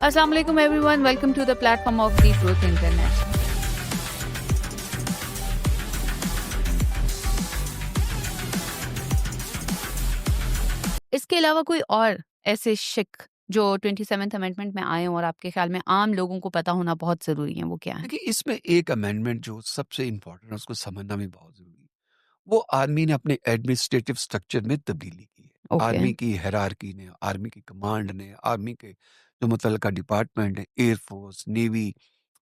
Assalamu alaikum everyone. Welcome to the platform of The Truth International. इसके अलावा कोई और ऐसे शिक जो 27th अमेंडमेंट में आए हों और आपके ख्याल में आम लोगों को पता होना बहुत ज़रूरी है, वो क्या है? देखिए, इसमें एक अमेंडमेंट जो सबसे इम्पोर्टेंट है, उसको समझना भी बहुत ज़रूरी है। वो आर्मी ने अपने एडमिनिस्ट्रेटिव स्ट्रक्चर में तब्दीली की है। ओके, आर्मी की हायरार्की ने, आर्मी की कमांड ने, आर्मी के जो मुतल्लिका डिपार्टमेंट है, एयर फोर्स, नेवी,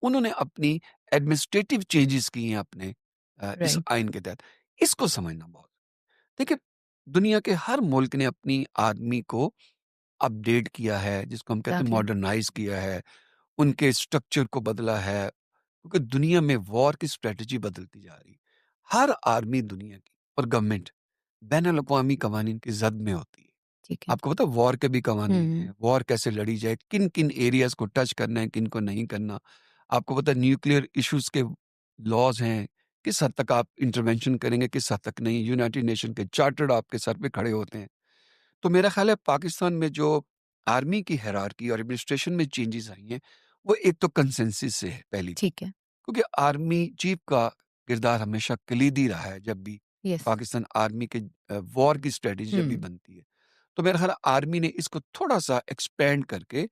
उन्होंने अपनी एडमिनिस्ट्रेटिव चेंजेस किए हैं अपने इस राइट, आइन के तहत। इसको समझना बहुत देखिए, दुनिया के हर मुल्क ने अपनी आर्मी को अपडेट किया है, जिसको हम कहते हैं एग्ज़ैक्टली, मॉडर्नाइज़ किया है, उनके स्ट्रक्चर को बदला है। क्योंकि दुनिया में वॉर की स्ट्रेटजी बदलती जा रही है। हर आर्मी दुनिया की और गवर्नमेंट बैन अवी कवानीन की जद में होती है। ठीक है। आपको पता है वॉर के भी कवानीन हुँ, हैं, वॉर कैसे लड़ी जाए, किन किन एरियाज को टच करना है, किन को नहीं करना। आपको पता है न्यूक्लियर इश्यूज के लॉज हैं, किस हद तक आप इंटरवेंशन करेंगे, किस हद तक नहीं। यूनाइटेड नेशन के चार्टर्ड आपके सर पे खड़े होते हैं। तो मेरा ख्याल है पाकिस्तान में जो आर्मी की हायरार्की और एडमिनिस्ट्रेशन में चेंजेस आई हैं, वो एक तो कंसेंसस से है पहली बात। ठीक है। क्योंकि आर्मी चीफ का किरदार हमेशा कलीदी रहा है जब भी यस, पाकिस्तान आर्मी के वॉर की स्ट्रेटजी जब भी हुँ, बनती है। तो मेरा ख्याल है आर्मी ने इसको थोड़ा-सा एक्सपेंड करके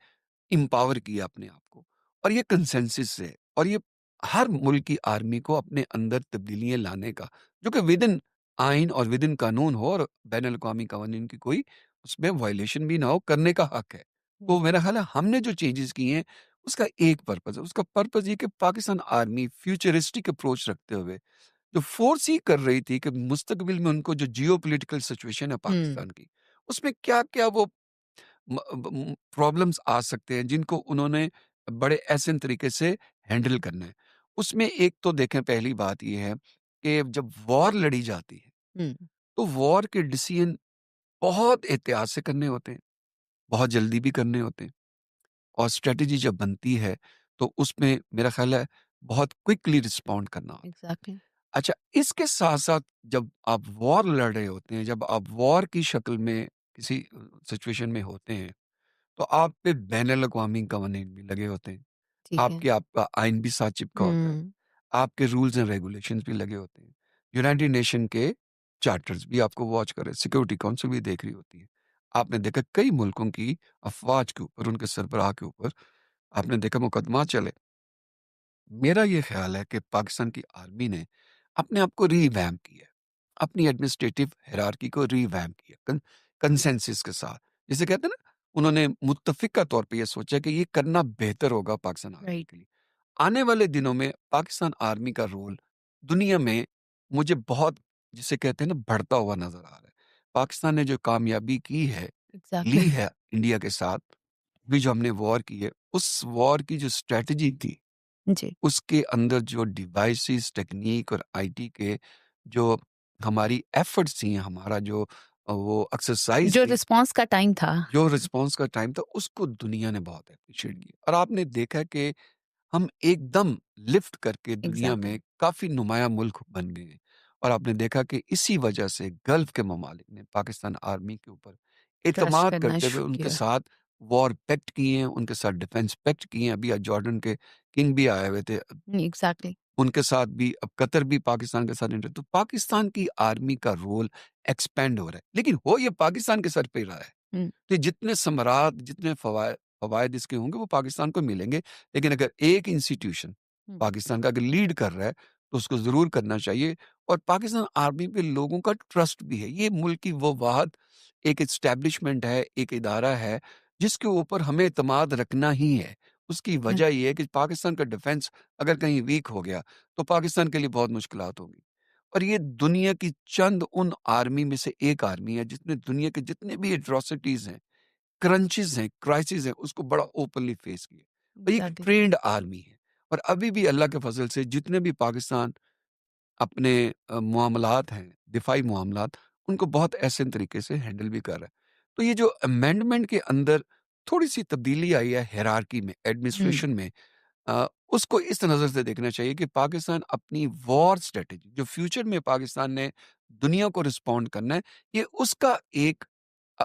एम्पावर किया अपने आप को, और ये कंसेंसस है, और ये हर मुल्क की आर्मी को अपने अंदर तब्दीलियाँ लाने का, जो कि विदिन आइन और विदिन कानून हो, और बैन अल-अक़वामी कवानीन की कोई उसमें वायलेशन भी ना हो, करने का हक है। तो हुँ, मेरा ख्याल है हमने जो चेंजेस किए हैं, उसका एक पर्पज़ है। उसका पर्पज़ ये कि पाकिस्तान आर्मी फ्यूचरिस्टिक अप्रोच रखते हुए जो फोर्स ही कर रही थी कि मुस्तकबिल में उनको जो जियोपॉलिटिकल सिचुएशन है हुँ, पाकिस्तान की, उसमें क्या-क्या वो प्रॉब्लम्स आ सकते हैं जिनको उन्होंने बड़े ऐसे तरीके से हैंडल करना है। उसमें एक तो देखें, पहली बात ये है कि जब वॉर लड़ी जाती है, हुँ, तो वॉर के डिसीजन बहुत एहतियात से करने होते हैं, बहुत जल्दी भी करने होते हैं, और स्ट्रेटजी जब बनती है तो उसमें मेरा ख्याल है बहुत क्विकली रिस्पॉन्ड करना होता है। एग्ज़ैक्टली, अच्छा, इसके साथ-साथ जब आप वॉर लड़ रहे होते हैं, जब आप वॉर की शक्ल में किसी सिचुएशन में होते हैं, तो आप पे बैन-अल-अक़वामी कवानीन भी लगे होते हैं। ठीक है। आपका आइन भी साथ चिपका होता है। हुँ, आपके रूल्स एंड रेगुलेशंस भी लगे होते हैं। यूनाइटेड नेशन के चार्टर्स भी आपको वॉच कर रहे हैं, सिक्योरिटी काउंसिल भी देख रही होती है। आपने देखा कई मुल्कों की अफ़वाज के ऊपर, उनके सरबराह के ऊपर आपने देखा मुकदमा चले। मेरा ये ख़्याल है कि पाकिस्तान की आर्मी ने अपने आप को रिवैम्प किया है। अपनी एडमिनिस्ट्रेटिव हायरार्की को रिवैम्प किया कंसेंसस के साथ। जिसे कहते हैं ना, उन्होंने मुत्तफ़िक़ा तौर पे ये सोचा कि ये करना बेहतर होगा पाकिस्तान आर्मी राइट, के लिए। आने वाले दिनों में पाकिस्तान आर्मी का रोल दुनिया में मुझे बहुत, जिसे कहते हैं ना, बढ़ता हुआ नज़र आ रहा है। पाकिस्तान ने जो कामयाबी की है, एग्ज़ैक्टली, ली है इंडिया के साथ, अभी जो हमने वॉर की है, उस वॉर की जो स्ट्रैटेजी थी, जी। उसके अंदर जो डिवाइसेस, टेक्नीक और आईटी के जो हमारी एफर्ट्स थी, हमारा जो वो एक्सरसाइज़ जो थी, रिस्पॉन्स का टाइम था। जो रिस्पॉन्स का टाइम था, उसको दुनिया ने बहुत एप्रिशिएट किया। और आपने देखा कि हम एकदम लिफ्ट करके दुनिया एग्ज़ैक्टली, में काफ़ी नुमायाँ मुल्क बन गए हैं। और आपने देखा कि इसी वजह से गल्फ़ के ममालिक ने पाकिस्तान आर्मी के ऊपर ट्रस्ट एतमाद करना करते हुए शुरू उनके किया। साथ वॉर पैक्ट किए हैं, उनके साथ डिफेंस पैक्ट किए हैं। अभी जॉर्डन के किंग भी आए हुए थे। एग्ज़ैक्टली, उनके साथ भी अब कतर भी पाकिस्तान के साथ इंटर, तो पाकिस्तान की आर्मी का रोल एक्सपेंड हो रहा है। लेकिन हो ये पाकिस्तान के सर पे ही रहा है। हुँ, कि जितने समरात, जितने फ़वाइद इसके होंगे वो पाकिस्तान को मिलेंगे। लेकिन अगर एक इंस्टीट्यूशन हुँ, पाकिस्तान का अगर लीड कर रहा है, तो उसको ज़रूर करना चाहिए। और पाकिस्तान आर्मी पे लोगों का ट्रस्ट भी है। ये मुल्क की वो वाहद एक एस्टेब्लिशमेंट है, एक इदारा है, जिसके ऊपर हमें एतमाद रखना ही है। उसकी ठीक है, वजह ये है कि पाकिस्तान का डिफेंस अगर कहीं वीक हो गया, तो पाकिस्तान के लिए बहुत मुश्किलात होंगी। और ये दुनिया की चंद उन आर्मी में से एक आर्मी है, जिसने दुनिया के जितने भी एट्रोसिटीज़ हैं, क्रंचेस हैं, क्राइसिस हैं, उसको बड़ा ओपनली फेस किया। और ये एक एग्ज़ैक्टली, ट्रेन्ड आर्मी है। और अभी भी अल्लाह के फज़ल से जितने भी पाकिस्तान अपने मामलात हैं, दिफ़ाई मामलात, उनको बहुत एहसन तरीके से हैंडल भी कर रहा है। तो ये जो अमेंडमेंट के अंदर थोड़ी-सी तब्दीली आई है हायरार्की में, हुँ, एडमिनिस्ट्रेशन में, उसको इस नज़र से देखना चाहिए कि पाकिस्तान अपनी वॉर स्ट्रैटेजी जो फ्यूचर में पाकिस्तान ने दुनिया को रिस्पॉन्ड करना है, ये उसका अ,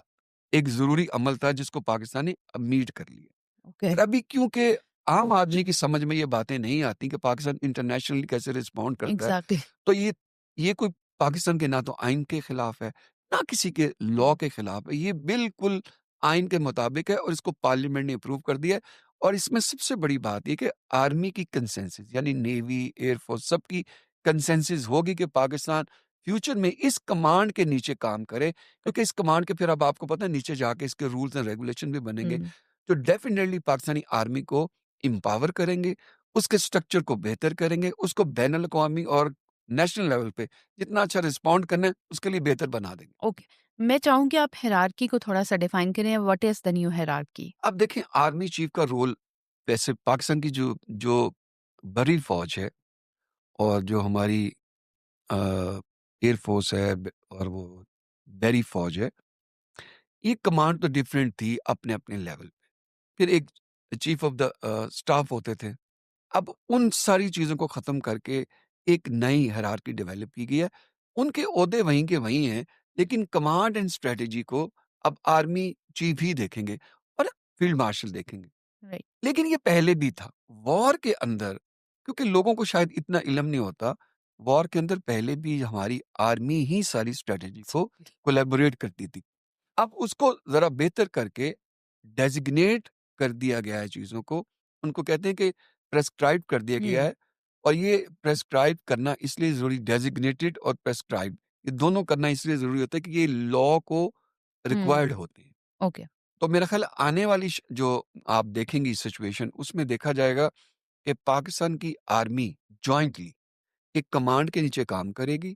एक ज़रूरी अमल था जिसको पाकिस्तान ने मीट कर लिया। ओके, और अभी क्योंकि आम आदमी की समझ में ये बातें नहीं आती कि पाकिस्तान इंटरनेशनली कैसे रिस्पॉन्ड करता है, एग्ज़ैक्टली। तो ये कोई पाकिस्तान के ना तो आइन के खिलाफ है, ना किसी के लॉ के खिलाफ है। ये बिल्कुल आइन के मुताबिक है और इसको पार्लियामेंट ने अप्रूव कर दिया है। और इसमें सबसे बड़ी बात ये कि आर्मी की कंसेंसस यानी नेवी, एयरफोर्स सबकी कंसेंसस होगी कि पाकिस्तान फ्यूचर में इस कमांड के नीचे काम करे, क्योंकि इस कमांड के फिर अब आपको पता है नीचे जाके इसके रूल्स एंड रेगुलेशन भी बनेंगे, हुँ, जो डेफिनेटली पाकिस्तानी आर्मी को एम्पावर करेंगे, उसके स्ट्रक्चर को बेहतर करेंगे, उसको बैनुल अक़वामी और नेशनल लेवल पे जितना अच्छा रिस्पॉन्ड करना है, उसके लिए बेहतर बना देंगे। ओके। मैं चाहूँगी आप हायरार्की को थोड़ा-सा डिफाइन करें, what is the new hierarchy? अब देखें आर्मी चीफ का रोल वैसे पाकिस्तान की जो जो बड़ी फ़ौज है और जो हमारी एयर फ़ोर्स है और वो बड़ी फ़ौज है, ये कमांड तो डिफरेंट थी अपने-अपने लेवल पे। फिर एक चीफ ऑफ द स्टाफ होते थे। अब उन सारी चीज़ों को ख़त्म करके एक नई हायरार्की डेवलप की गई है। उनके ओहदे वहीं के वहीं हैं, लेकिन कमांड एंड स्ट्रैटेजी को अब आर्मी चीफ ही देखेंगे और फील्ड मार्शल देखेंगे। राइट, लेकिन ये पहले भी था। वॉर के अंदर क्योंकि लोगों को शायद इतना इल्म नहीं होता, वॉर के अंदर पहले भी हमारी आर्मी ही सारी स्ट्रैटेजी को एग्ज़ैक्टली। कोलैबोरेट करती थी। अब उसको ज़रा बेहतर करके डेज़िग्नेट कर दिया गया है चीज़ों को। उनको कहते हैं कि प्रेस्क्राइब कर दिया गया हुँ, है और ये प्रेस्क्राइब करना इसलिए ज़रूरी डेज़िग्नेटेड और प्रेस्क्राइब ये दोनों करना इसलिए ज़रूरी होता है कि ये लॉ को हुँ, रिक्वायर्ड होते हैं। ओके, तो मेरा ख़्याल है आने वाली जो आप देखेंगी सिचुएशन उसमें देखा जाएगा कि पाकिस्तान की आर्मी जॉइंटली एक कमांड के नीचे काम करेगी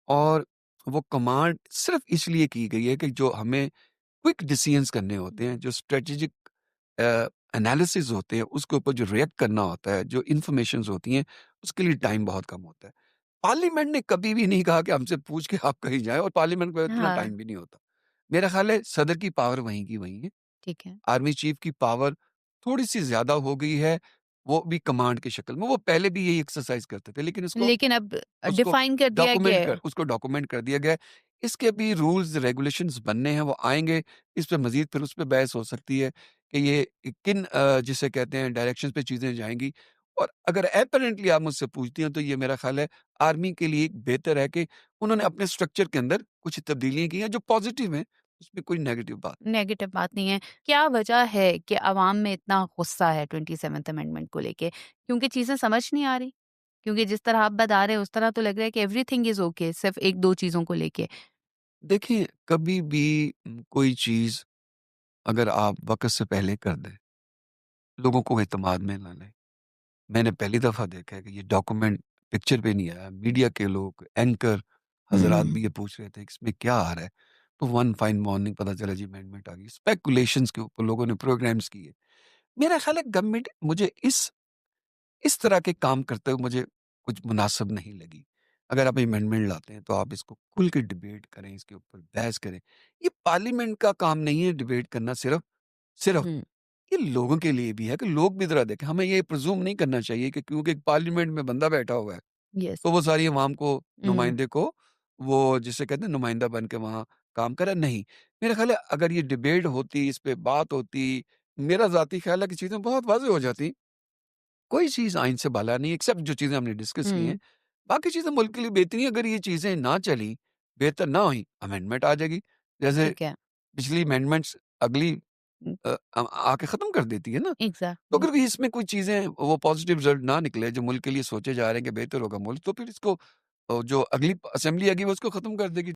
और वो कमांड सिर्फ़ इसलिए की गई है कि जो हमें क्विक डिसीजंस करने होते हैं, जो स्ट्रेटेजिक एनालिसिस होते हैं, उसके ऊपर जो रिएक्ट करना होता है, जो इन्फॉर्मेशंस होती हैं, उसके लिए टाइम बहुत कम होता है। पार्लियामेंट ने कभी भी नहीं कहा कि हमसे पूछ के आप कहीं जाएँ और पार्लियामेंट को इतना हाँ, टाइम भी नहीं होता। मेरा ख़्याल है सदर की पावर वहीं की वहीं है। ठीक है। आर्मी चीफ की पावर थोड़ी-सी ज़्यादा हो गई है, वो भी कमांड की शक्ल में। वो पहले भी यही एक्सरसाइज़ करते थे, लेकिन लेकिन अब उसको डिफाइन कर दिया गया है। उसको डॉक्यूमेंट कर दिया गया है। इसके भी रूल्स रेगुलेशंस बनने हैं, वो आएँगे। इस पे मज़ीद फिर उस पे बहस हो सकती है कि ये किन जिसे कहते हैं डायरेक्शंस पे चीज़ें जाएँगी। और अगर एपरेंटली आप मुझसे पूछती हैं तो ये मेरा ख़्याल है आर्मी के लिए एक बेहतर है कि उन्होंने अपने स्ट्रक्चर के अंदर कुछ तब्दीलियाँ की हैं जो पॉज़िटिव हैं, उसमें कोई नेगेटिव बात नहीं। नेगेटिव बात नहीं है। क्या वजह है कि अवाम में इतना गुस्सा है 27th अमेंडमेंट को लेके? क्योंकि चीज़ें समझ नहीं आ रही? क्योंकि जिस तरह आप बता रहे हैं उस तरह तो लग रहा है कि एवरीथिंग इज़ ओके सिर्फ़ 1-2 चीज़ों को लेके। देखिए, कभी भी कोई चीज़ अगर आप वक़्त से पहले कर दें, लोगों को एतमाद में ना लें। मैंने पहली दफ़ा देखा है कि ये डॉक्यूमेंट पिक्चर पे नहीं आया। मीडिया के लोग, एंकर हज़रात हुँ, भी ये पूछ रहे थे कि इसमें क्या आ रहा है? तो वन फाइन मॉर्निंग पता चला जी अमेंडमेंट आ गई। स्पेकुलेशंस के ऊपर लोगों ने प्रोग्राम्स किए। मेरा ख़्याल है गवर्नमेंट मुझे इस तरह के काम करते हुए मुझे कुछ मुनासिब नहीं लगी। अगर आप अमेंडमेंट लाते हैं तो आप इसको खुल के डिबेट करें, इसके ऊपर बहस करें। ये पार्लियामेंट का काम नहीं है डिबेट करना सिर्फ़ हुँ, ये लोगों के लिए भी है कि लोग भी ज़रा देखें। हमें ये प्रिज़्यूम नहीं करना चाहिए कि क्योंकि पार्लियामेंट में बंदा बैठा हुआ है, येस। तो वो सारी अवाम को हुँ, नुमाइंदे को वो जिसे कहते हैं नुमाइंदा बन के वहाँ काम करे, नहीं। मेरा ख़्याल है अगर ये डिबेट होती, इस पे बात होती, मेरा ज़ाती ख़्याल है कि चीज़ें बहुत वाज़ेह हो जाती। कोई चीज़ आइन से बाला नहीं एक्सेप्ट जो चीज़ें हमने डिस्कस की हैं। हुँ, बाकी चीज़ें मुल्क के लिए बेहतरी हैं, अगर ये चीज़ें ना चली, बेहतर ना हुई, अमेंडमेंट आ जाएगी। जैसे ठीक है। पिछली अमेंडमेंट्स अगली हुँ, आके ख़त्म कर देती है ना। तो एग्ज़ैक्टली। अगर भी इसमें कोई चीज़ें वो पॉज़िटिव रिज़ल्ट ना निकले जो मुल्क के लिए सोचे जा रहे हैं कि बेहतर होगा मुल्क, तो फिर इसको जो अगली असेंबली आएगी वो उसको ख़त्म कर देगी।